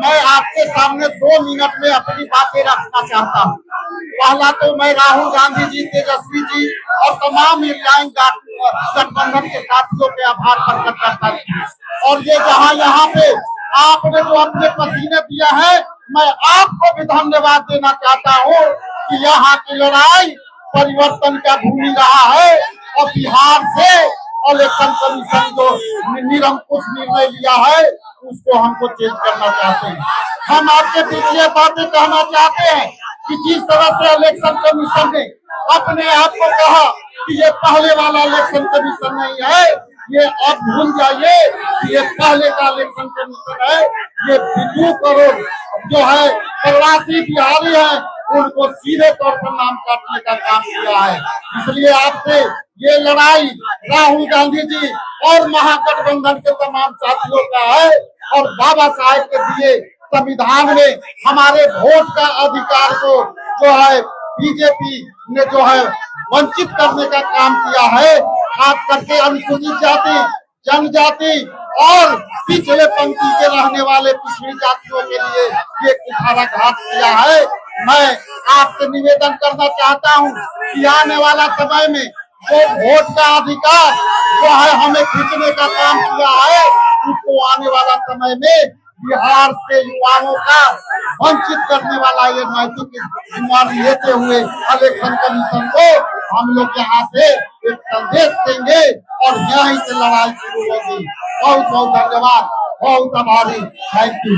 मैं आपके सामने 2 मिनट में अपनी बातें रखना चाहता हूँ। पहला तो मैं राहुल गांधी जी, तेजस्वी जी और तमाम इंडियन गठबंधन के साथियों के आभार प्रकट करता हूँ। और ये जहाँ यहाँ पे आपने जो अपने पसीने दिया है, मैं आपको भी धन्यवाद देना चाहता हूँ कि यहाँ की लड़ाई परिवर्तन का भूमि रहा है और बिहार से इलेक्शन कमीशन जो निरंकुश निर्णय लिया है उसको हमको चेंज करना चाहते हैं। हम आपके बीच ये बातें कहना चाहते हैं कि जिस तरह से इलेक्शन कमीशन ने अपने आप को कहा कि ये पहले वाला इलेक्शन कमीशन नहीं है, ये अब भूल जाइए कि ये पहले का इलेक्शन कमीशन है। ये 2 करोड़ जो है प्रवासी बिहारी हैं उनको सीधे तौर पर नाम काटने का काम किया है। इसलिए आपसे ये लड़ाई राहुल गांधी जी और महागठबंधन के तमाम साथियों का है और बाबा साहेब के दिए संविधान में हमारे वोट का अधिकार को जो है बीजेपी ने जो है वंचित करने का काम किया है। खास करके अनुसूचित जाति, जनजाति और पिछले पंक्ति के रहने वाले पिछड़ी जातियों के लिए ये कुठाराघात किया है। मैं आपसे निवेदन करना चाहता हूँ कि आने वाला समय में जो वोट का अधिकार जो है हमें खींचने का काम किया है, उसको आने वाला समय में बिहार के युवाओं का वंचित करने वाला ये नैतिक जिम्मेदारी लेते हुए इलेक्शन कमीशन को हम लोग यहाँ से एक संदेश देंगे और यहीं से लड़ाई शुरू होगी। बहुत बहुत धन्यवाद, बहुत आभारी, थैंक यू।